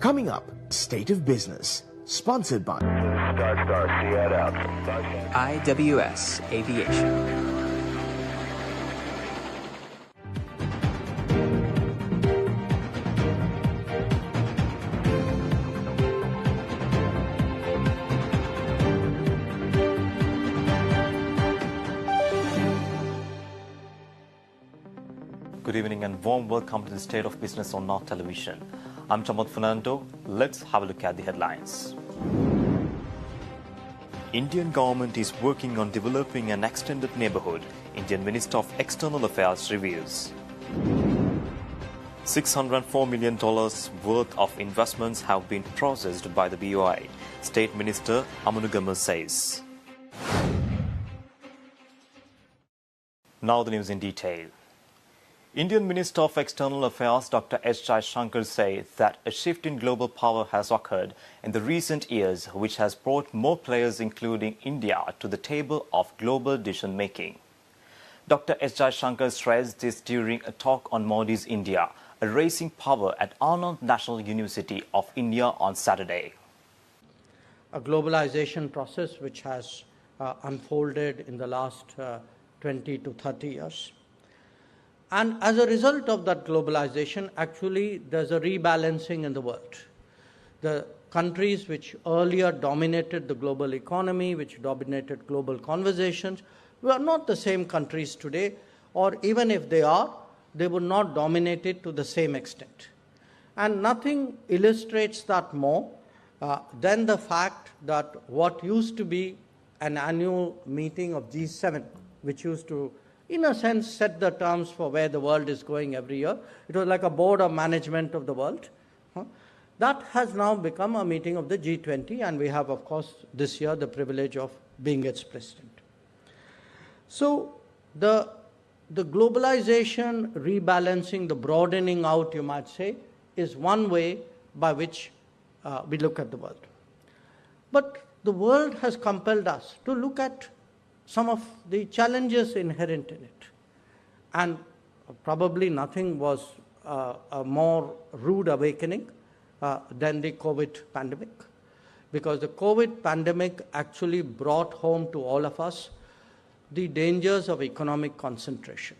Coming up, State of Business, sponsored by IWS Aviation. Good evening and warm welcome to the State of Business on North Television. I'm Chamat Fernando. Let's have a look at the headlines. Indian government is working on developing an extended neighborhood. Indian Minister of External Affairs reviews. $604 million worth of investments have been processed by the BOI, State Minister Amunugama says. Now the news in detail. Indian Minister of External Affairs Dr. S. Jaishankar said that a shift in global power has occurred in the recent years, which has brought more players, including India, to the table of global decision-making. Dr. S. Jaishankar stressed this during a talk on Modi's India, a Raising Power at Anand National University of India on Saturday. A globalization process which has unfolded in the last 20 to 30 years. And as a result of that globalization, actually, there's a rebalancing in the world. The countries which earlier dominated the global economy, which dominated global conversations, were not the same countries today, or even if they are, they would not dominate it to the same extent. And nothing illustrates that more than the fact that what used to be an annual meeting of G7, which used to in a sense, set the terms for where the world is going every year. It was like a board of management of the world. That has now become a meeting of the G20, and we have, of course, this year the privilege of being its president. So the globalization, rebalancing, the broadening out, you might say, is one way by which we look at the world. But the world has compelled us to look at some of the challenges inherent in it. And probably nothing was a more rude awakening than the COVID pandemic. Because the COVID pandemic actually brought home to all of us the dangers of economic concentration.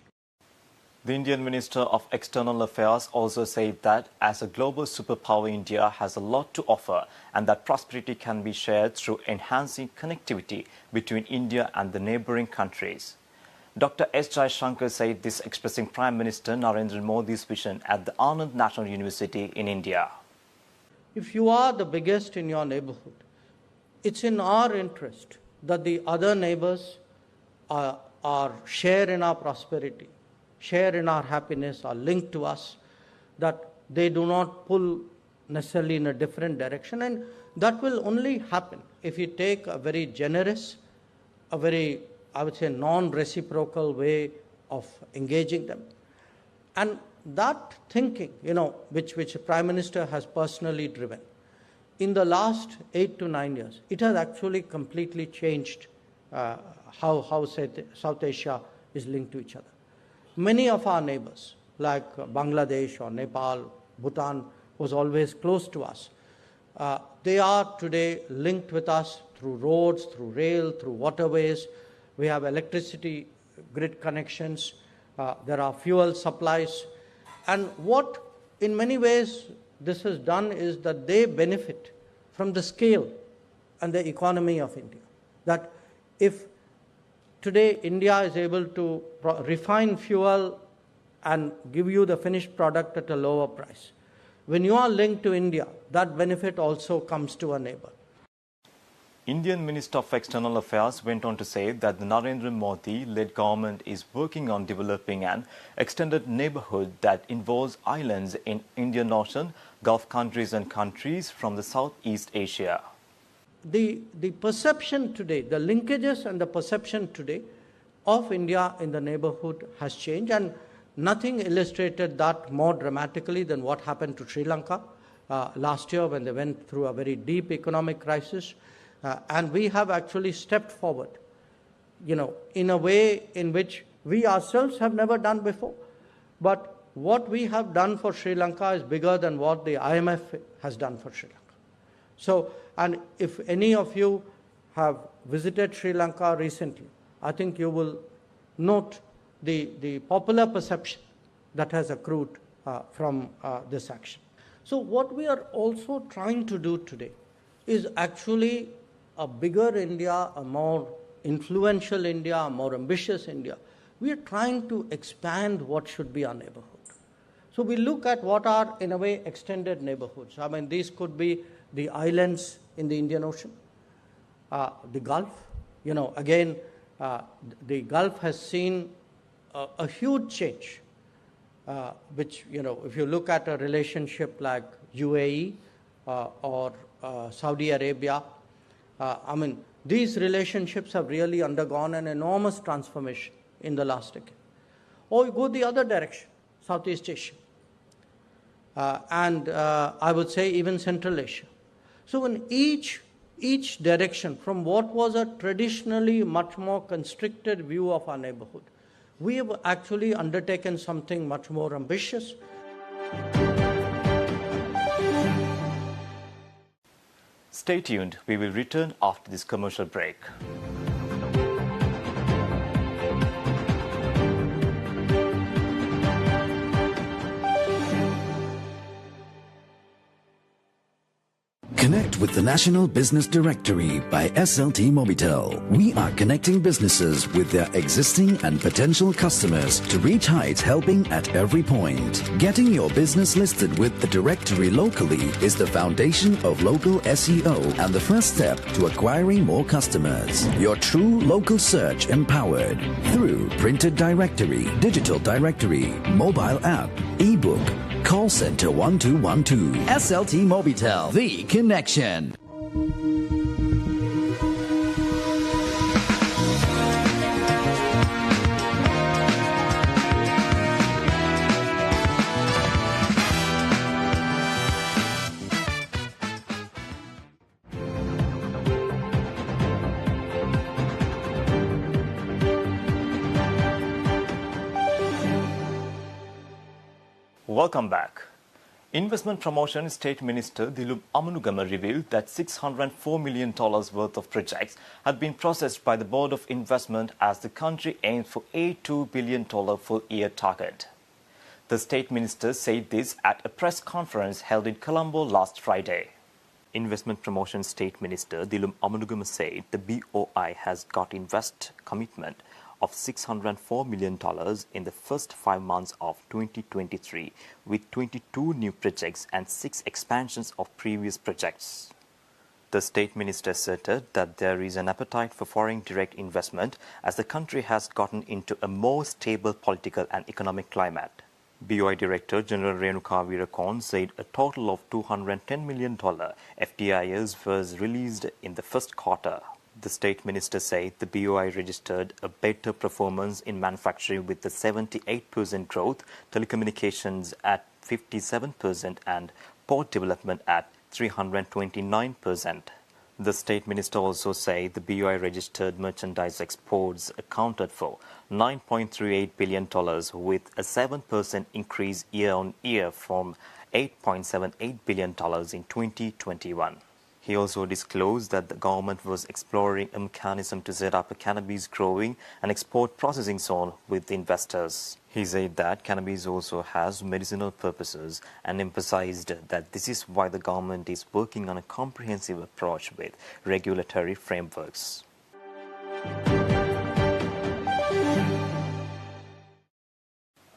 The Indian Minister of External Affairs also said that as a global superpower, India has a lot to offer and that prosperity can be shared through enhancing connectivity between India and the neighboring countries. Dr. S. Jaishankar said this expressing Prime Minister Narendra Modi's vision at the Anand National University in India. If you are the biggest in your neighborhood, it's in our interest that the other neighbors share in our prosperity, share in our happiness, are linked to us, that they do not pull necessarily in a different direction. And that will only happen if you take a very generous, a very, I would say, non-reciprocal way of engaging them. And that thinking, which the Prime Minister has personally driven, in the last 8 to 9 years, it has actually completely changed how South Asia is linked to each other. Many of our neighbors, like Bangladesh or Nepal, Bhutan, was always close to us. They are today linked with us through roads, through rail, through waterways. We have electricity grid connections. There are fuel supplies. And what, in many ways, this has done is that they benefit from the scale and the economy of India. That if today, India is able to refine fuel and give you the finished product at a lower price. When you are linked to India, that benefit also comes to a neighbor. Indian Minister of External Affairs went on to say that the Narendra Modi-led government is working on developing an extended neighborhood that involves islands in Indian Ocean, Gulf countries and countries from the Southeast Asia. The perception today, the linkages and the perception today of India in the neighborhood has changed, and nothing illustrated that more dramatically than what happened to Sri Lanka last year when they went through a very deep economic crisis. And we have actually stepped forward, in a way in which we ourselves have never done before. But what we have done for Sri Lanka is bigger than what the IMF has done for Sri Lanka. So, and if any of you have visited Sri Lanka recently, I think you will note the popular perception that has accrued from this action. So what we are also trying to do today is actually a bigger India, a more influential India, a more ambitious India. We are trying to expand what should be our neighborhood. So we look at what are, in a way, extended neighborhoods. I mean, these could be the islands in the Indian Ocean, the Gulf. You know, again, the Gulf has seen a huge change, which, you know, if you look at a relationship like UAE or Saudi Arabia, I mean, these relationships have really undergone an enormous transformation in the last decade. Or you go the other direction, Southeast Asia, and I would say even Central Asia. So in each direction, from what was a traditionally much more constricted view of our neighborhood, we have actually undertaken something much more ambitious. Stay tuned. We will return after this commercial break. Connect with the National Business Directory by SLT Mobitel. We are connecting businesses with their existing and potential customers to reach heights, helping at every point. Getting your business listed with the directory locally is the foundation of local SEO and the first step to acquiring more customers. Your true local search empowered through printed directory, digital directory, mobile app, ebook, call center 1212. SLT Mobitel, the connection. Welcome back. Investment Promotion State Minister Dilum Amanugama revealed that $604 million worth of projects had been processed by the Board of Investment as the country aims for a $2 billion full-year target. The State Minister said this at a press conference held in Colombo last Friday. Investment Promotion State Minister Dilum Amanugama said the BOI has got invest commitment of $604 million in the first 5 months of 2023, with 22 new projects and 6 expansions of previous projects. The State Minister asserted that there is an appetite for foreign direct investment as the country has gotten into a more stable political and economic climate. BOI Director General Renuka Virakon said a total of $210 million FDIs was released in the first quarter. The State Minister said the BOI registered a better performance in manufacturing with a 78% growth, telecommunications at 57% and port development at 329%. The State Minister also said the BOI registered merchandise exports accounted for $9.38 billion with a 7% increase year-on-year from $8.78 billion in 2021. He also disclosed that the government was exploring a mechanism to set up a cannabis growing and export processing zone with investors. He said that cannabis also has medicinal purposes and emphasized that this is why the government is working on a comprehensive approach with regulatory frameworks.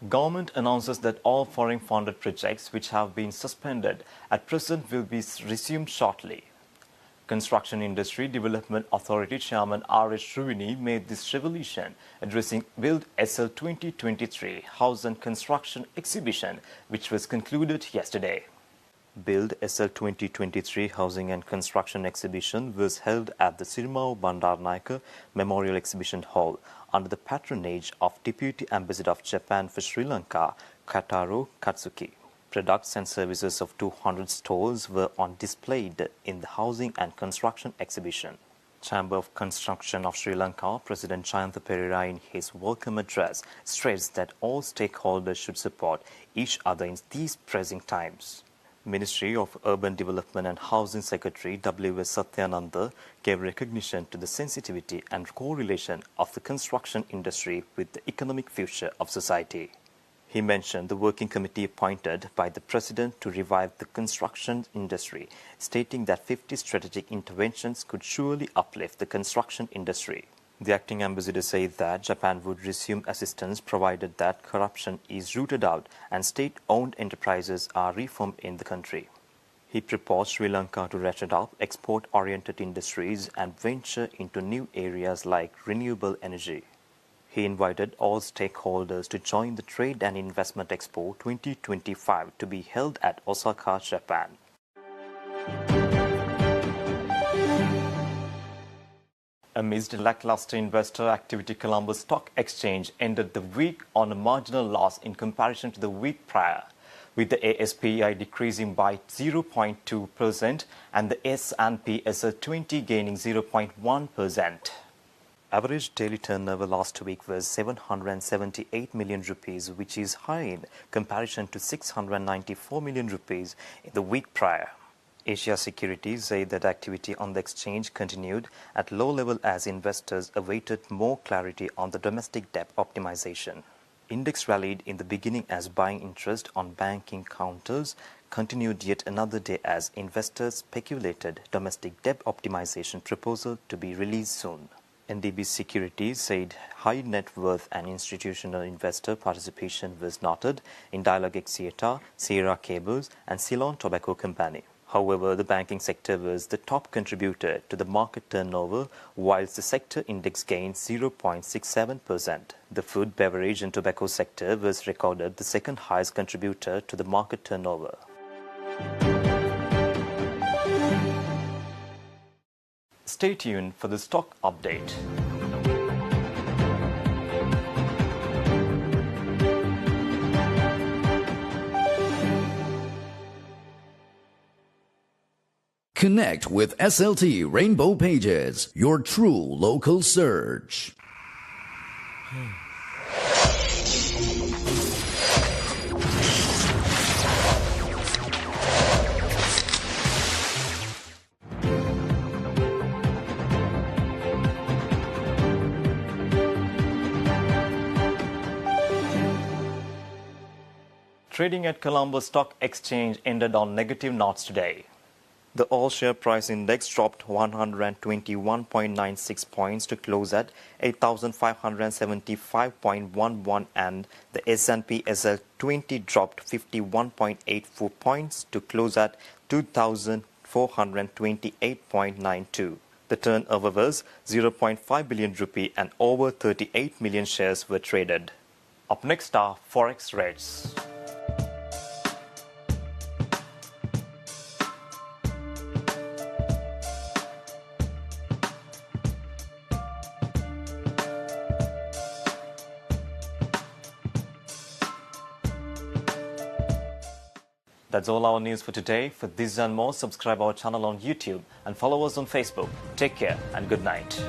Government announces that all foreign funded projects which have been suspended at present will be resumed shortly. Construction Industry Development Authority Chairman R.S. Shruvini made this revelation addressing Build SL 2023 House and Construction Exhibition, which was concluded yesterday. Build SL 2023 Housing and Construction Exhibition was held at the Sirimau Bandaranaike Memorial Exhibition Hall under the patronage of Deputy Ambassador of Japan for Sri Lanka, Kataro Katsuki. Products and services of 200 stalls were on display in the Housing and Construction Exhibition. Chamber of Construction of Sri Lanka, President Jayantha Perera in his welcome address stressed that all stakeholders should support each other in these pressing times. Ministry of Urban Development and Housing Secretary W.S. Satyananda gave recognition to the sensitivity and correlation of the construction industry with the economic future of society. He mentioned the working committee appointed by the President to revive the construction industry, stating that 50 strategic interventions could surely uplift the construction industry. The acting ambassador said that Japan would resume assistance provided that corruption is rooted out and state-owned enterprises are reformed in the country. He proposed Sri Lanka to ratchet up export-oriented industries and venture into new areas like renewable energy. He invited all stakeholders to join the Trade and Investment Expo 2025 to be held at Osaka, Japan. Amidst lackluster investor activity, Colombo Stock Exchange ended the week on a marginal loss in comparison to the week prior, with the ASPI decreasing by 0.2% and the S&P SL 20 gaining 0.1%. Average daily turnover last week was 778 million rupees, which is high in comparison to 694 million rupees in the week prior. Asia Securities said that activity on the exchange continued at low level as investors awaited more clarity on the domestic debt optimization. Index rallied in the beginning as buying interest on banking counters continued yet another day as investors speculated domestic debt optimization proposal to be released soon. NDB Securities said high net worth and institutional investor participation was noted in Dialog Axiata, Sierra Cables and Ceylon Tobacco Company. However, the banking sector was the top contributor to the market turnover, whilst the sector index gained 0.67%. The food, beverage and tobacco sector was recorded the second highest contributor to the market turnover. Stay tuned for the stock update. Connect with SLT Rainbow Pages, your true local search. Trading at Colombo Stock Exchange ended on negative notes today. The all-share price index dropped 121.96 points to close at 8,575.11 and the S&P SL 20 dropped 51.84 points to close at 2,428.92. The turnover was 0.5 billion rupee and over 38 million shares were traded. Up next are Forex rates. That's all our news for today. For this and more, subscribe our channel on YouTube and follow us on Facebook. Take care and good night.